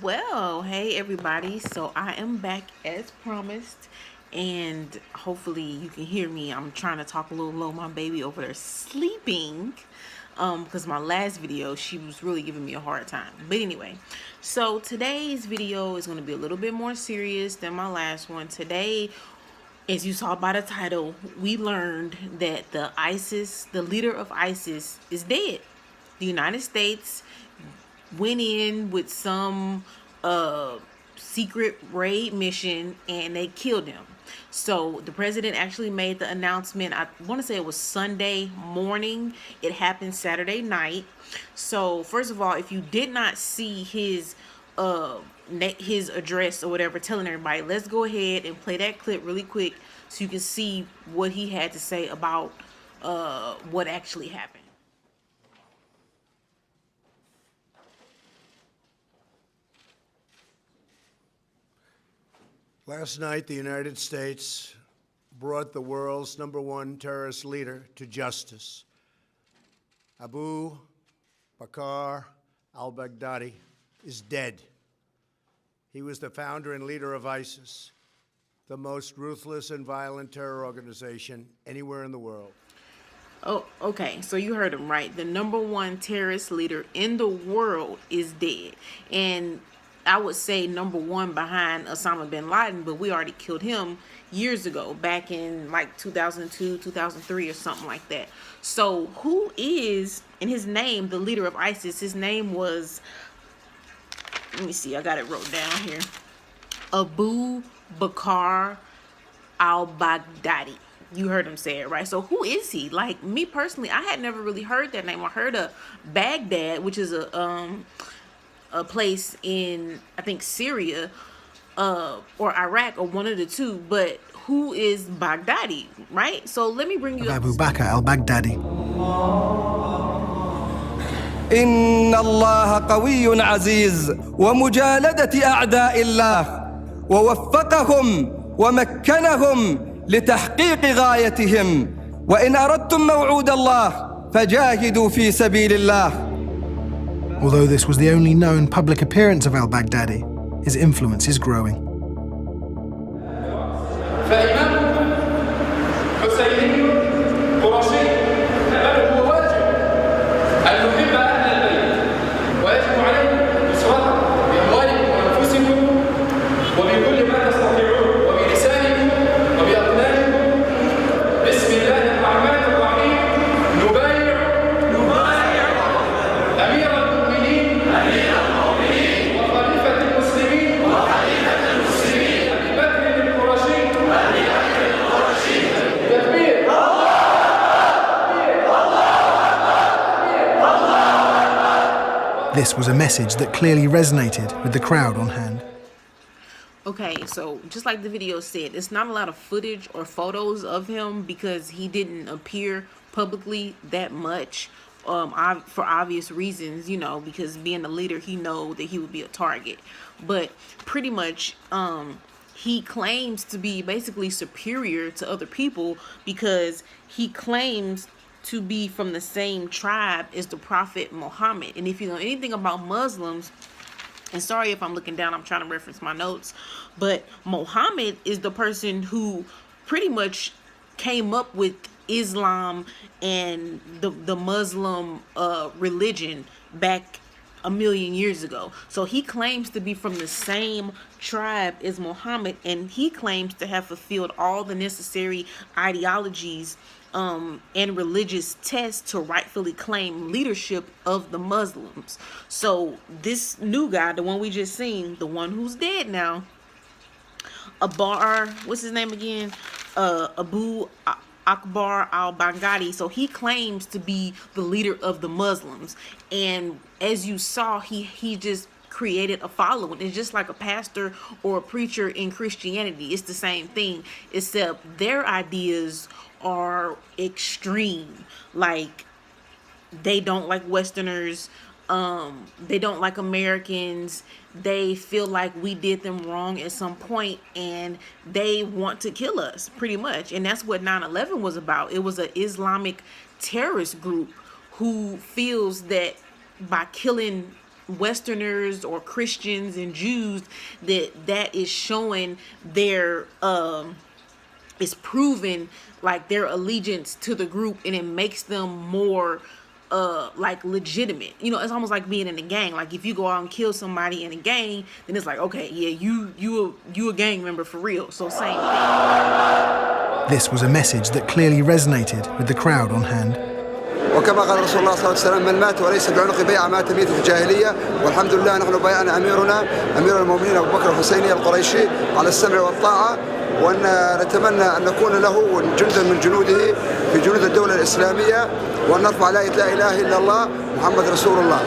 Well, hey everybody. So I am back as promised, and hopefully you can hear me. I'm trying to talk a little low. My baby over there sleeping. Because my last video she was really giving me a hard time. But anyway, so today's video is going to be a little bit more serious than my last one. Today, as you saw by the title, we learned that the leader of ISIS, is dead. The United States went in with some secret raid mission and they killed him. So the president actually made the announcement. I want to say it was Sunday morning. It happened Saturday night. So first of all, if you did not see his address or whatever telling everybody, let's go ahead and play that clip really quick so you can see what he had to say about what actually happened. Last night, the United States brought the world's #1 terrorist leader to justice. Abu Bakr Al-Baghdadi is dead. He was the founder and leader of ISIS, the most ruthless and violent terror organization anywhere in the world. Oh, okay. So you heard him right. The #1 terrorist leader in the world is dead. And I would say #1 behind Osama bin Laden, but we already killed him years ago, back in like 2002, 2003 or something like that. So who is, in his name, the leader of ISIS? His name was, let me see, I got it wrote down here. Abu Bakr Al-Baghdadi. You heard him say it right. So who is he? Like, me personally, I had never really heard that name. I heard of Baghdad, which is a place in, I think, Syria or Iraq, or one of the two. But who is Baghdadi, right? So let me bring you up Abu Bakr Al-Baghdadi. إن الله قوي عزيز ومجالدة أعداء الله ووفقهم ومكنهم لتحقيق غايتهم وإن أردتم موعود الله فجاهدوا في سبيل الله. Although this was the only known public appearance of al-Baghdadi, his influence is growing. This was a message that clearly resonated with the crowd on hand. Okay, so just like the video said, it's not a lot of footage or photos of him because he didn't appear publicly that much, for obvious reasons, you know, because being a leader, he know that he would be a target. But pretty much, he claims to be basically superior to other people because he claims to be from the same tribe as the Prophet Muhammad. And if you know anything about Muslims, and sorry if I'm looking down, I'm trying to reference my notes, but Muhammad is the person who pretty much came up with Islam and the Muslim religion back a million years ago. So he claims to be from the same tribe as Muhammad, and he claims to have fulfilled all the necessary ideologies and religious tests to rightfully claim leadership of the Muslims. So this new guy, the one we just seen, the one who's dead now, what's his name again? Abu Akbar al-Baghdadi. So he claims to be the leader of the Muslims, and as you saw, he just created a following. It's just like a pastor or a preacher in Christianity. It's the same thing, except their ideas are extreme. Like, they don't like Westerners, they don't like Americans, they feel like we did them wrong at some point, and they want to kill us pretty much. And that's what 9/11 was about. It was an Islamic terrorist group who feels that by killing Westerners or Christians and Jews, that is showing their is proving like their allegiance to the group, and it makes them more like legitimate. You know, it's almost like being in a gang. Like if you go out and kill somebody in a gang, then it's like, okay, yeah, you a gang member for real. So same thing. This was a message that clearly resonated with the crowd on hand. وكما قال رسول الله صلى الله عليه وسلم من مات وليس بعنق بيعة مات ميت في الجاهلية والحمد لله نحن بايعنا أميرنا أمير المؤمنين أبو بكر الحسيني القريشي على السمع والطاعة وأن نتمنى أن نكون له جندا من جنوده في جنود الدولة الإسلامية وأن نرفع لا إله إلا الله محمد رسول الله.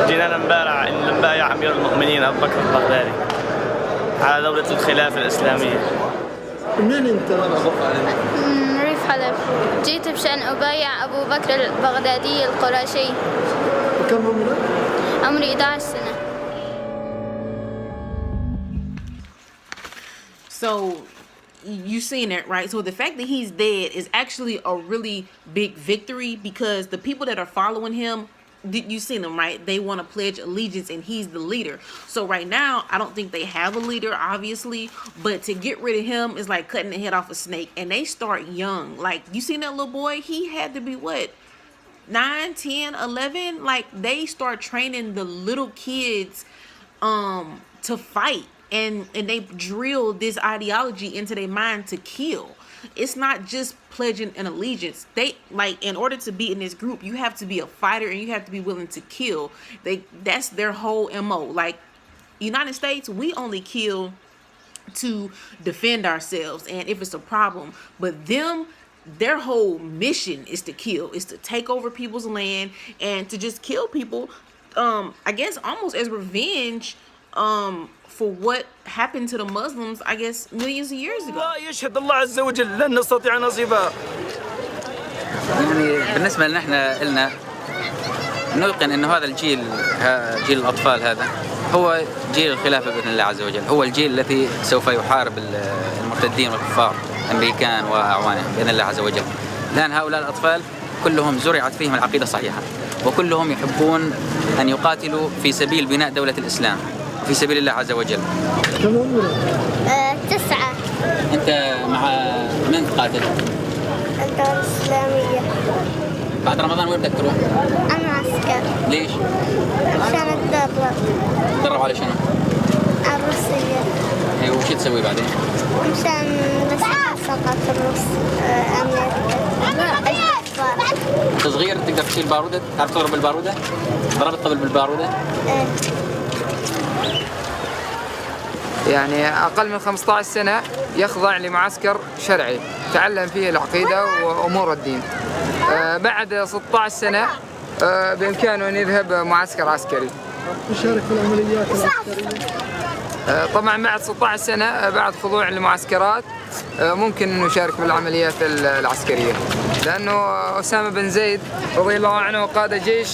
جينا امبارح نبايع أمير المؤمنين أبو بكر البغدادي على دولة الخلافة الإسلامية. منين أنت؟ من ريف حلب. جيت بشأن أبايع أبو بكر البغدادي القرشي. وكم عمرك؟ عمري 11 سنة. So you seen it, right? So the fact that he's dead is actually a really big victory, because the people that are following him, you seen them, right? They want to pledge allegiance and he's the leader. So right now, I don't think they have a leader, obviously, but to get rid of him is like cutting the head off a snake. And they start young. Like, you seen that little boy? He had to be what? 9, 10, 11? Like, they start training the little kids to fight. And they drill this ideology into their mind to kill. It's not just pledging an allegiance. They, like, in order to be in this group, you have to be a fighter and you have to be willing to kill. That's their whole MO. Like, United States, we only kill to defend ourselves and if it's a problem. But them, their whole mission is to kill, is to take over people's land and to just kill people, I guess almost as revenge for what happened to the Muslims, I guess, millions of years ago. يشهد الله عز وجل لن نستطيع نصيبها. يعني بالنسبة لنا احنا قلنا نوقن انه هذا الجيل، جيل الاطفال هذا هو جيل الخلافة باذن الله عز وجل، هو الجيل الذي سوف يحارب المرتدين والكفار الامريكان واعوانهم باذن الله عز وجل. لان هؤلاء الاطفال كلهم زرعت فيهم العقيدة الصحيحة، وكلهم يحبون ان يقاتلوا في سبيل بناء دولة الاسلام في سبيل الله عز وجل. كم عمرك؟ 9. أنت مع من تقاتل؟ الدولة الإسلامية. بعد رمضان وين بدك تروح؟ أنا عسكر. ليش؟ عشان أتدرب. تدرب على شنو؟ على الروسية. أيوة، وش تسوي بعدين؟ عشان بس سقط الروس أمريكا. أنت صغير تقدر تشيل بارودة؟ تعرف تضرب بالبارودة؟ ضربت قبل بالبارودة؟ إيه. يعني أقل من 15 سنة يخضع لمعسكر شرعي تعلم فيه العقيدة وأمور الدين. بعد 16 سنة بإمكانه أن يذهب معسكر عسكري. يشارك في العمليات العسكرية؟ طبعا بعد 16 سنة بعد خضوع للمعسكرات ممكن أنه يشارك بالعمليات العسكرية، لأنه أسامة بن زيد رضي الله عنه قاد جيش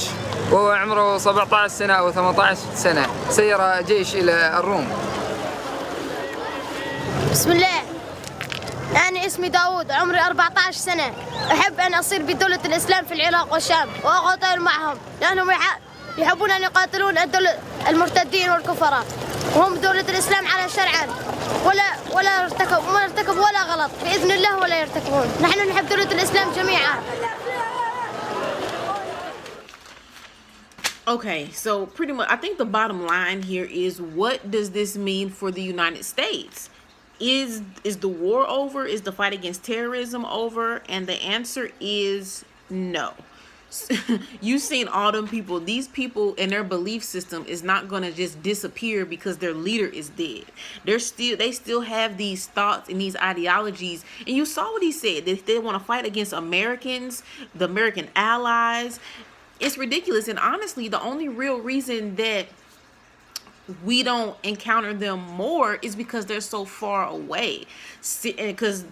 وهو عمره 17 سنة أو 18 سنة، سير جيش إلى الروم. بسم الله. أنا اسمي داوود، عمري 14 سنة. أحب أن أصير بدولة الإسلام في العراق والشام وأقاتل معهم، لأنهم يحبون أن يقاتلون المرتدين والكفراء، وهم دولة الإسلام على شرعا ولا ارتكبوا ولا غلط بإذن الله ولا يرتكبون. نحن نحب دولة الإسلام جميعا. Okay, so pretty much, I think the bottom line here is, what does this mean for the United States? Is the war over? Is the fight against terrorism over? And the answer is no. You've seen all them people. These people and their belief system is not going to just disappear because their leader is dead. They still have these thoughts and these ideologies. And you saw what he said, that they want to fight against Americans, the American allies. It's ridiculous. And honestly, the only real reason that we don't encounter them more is because they're so far away, because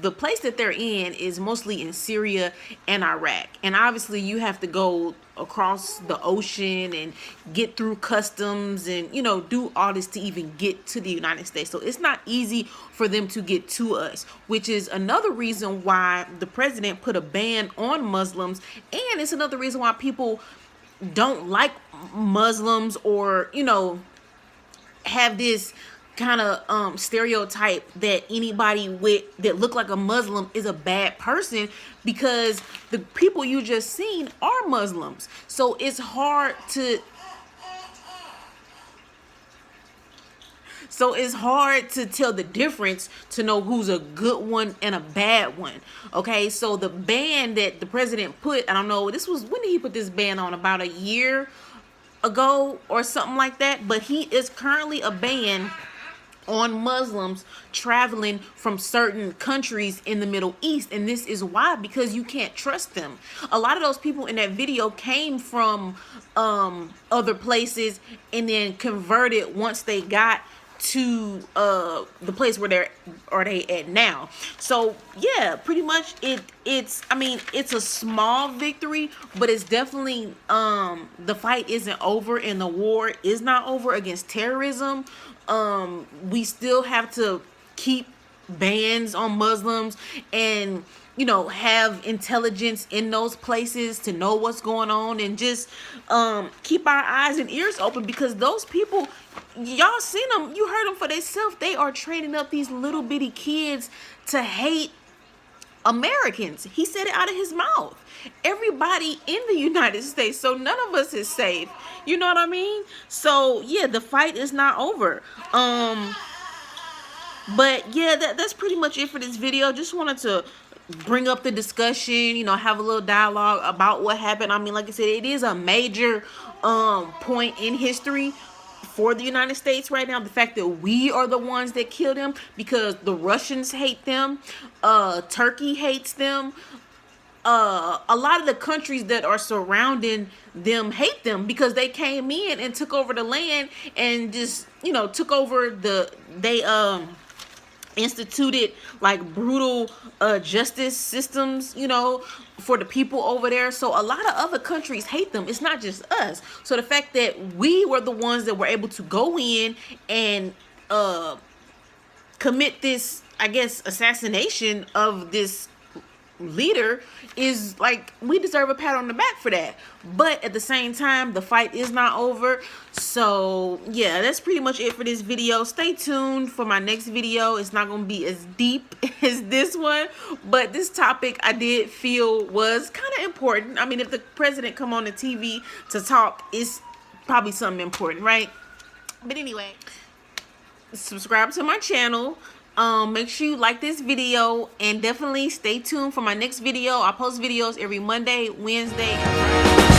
the place that they're in is mostly in Syria and Iraq, and obviously you have to go across the ocean and get through customs and, you know, do all this to even get to the United States. So it's not easy for them to get to us, which is another reason why the president put a ban on Muslims, and it's another reason why people don't like Muslims, or have this kind of stereotype that anybody that look like a Muslim is a bad person, because the people you just seen are Muslims. So it's hard to tell the difference, to know who's a good one and a bad one. Okay, so the ban that the president put, I don't know, when did he put this ban on? About a year ago or something like that. But he is currently a ban on Muslims traveling from certain countries in the Middle East. And this is why, because you can't trust them. A lot of those people in that video came from other places and then converted once they got to the place where they at now. So yeah, pretty much it's a small victory, but it's definitely the fight isn't over, and the war is not over against terrorism. We still have to keep bans on Muslims, and have intelligence in those places to know what's going on, and just keep our eyes and ears open, because those people, y'all seen them, you heard them for themselves. They are training up these little bitty kids to hate Americans. He said it out of his mouth. Everybody in the United States, so none of us is safe. You know what I mean? So yeah, the fight is not over. But yeah, that's pretty much it for this video. Just wanted to bring up the discussion, have a little dialogue about what happened. I mean, like I said, it is a major point in history for the United States right now. The fact that we are the ones that killed him, because the Russians hate them, Turkey hates them, a lot of the countries that are surrounding them hate them, because they came in and took over the land and just took over they instituted like brutal justice systems for the people over there. So a lot of other countries hate them. It's not just us. So the fact that we were the ones that were able to go in and commit this, I guess, assassination of this leader is like, we deserve a pat on the back for that. But at the same time, the fight is not over. So yeah, that's pretty much it for this video. Stay tuned for my next video. It's not gonna be as deep as this one, but this topic I did feel was kind of important. I mean, if the president come on the TV to talk, it's probably something important, right? But anyway, subscribe to my channel. Make sure you like this video, and definitely stay tuned for my next video. I post videos every Monday, Wednesday, and Friday.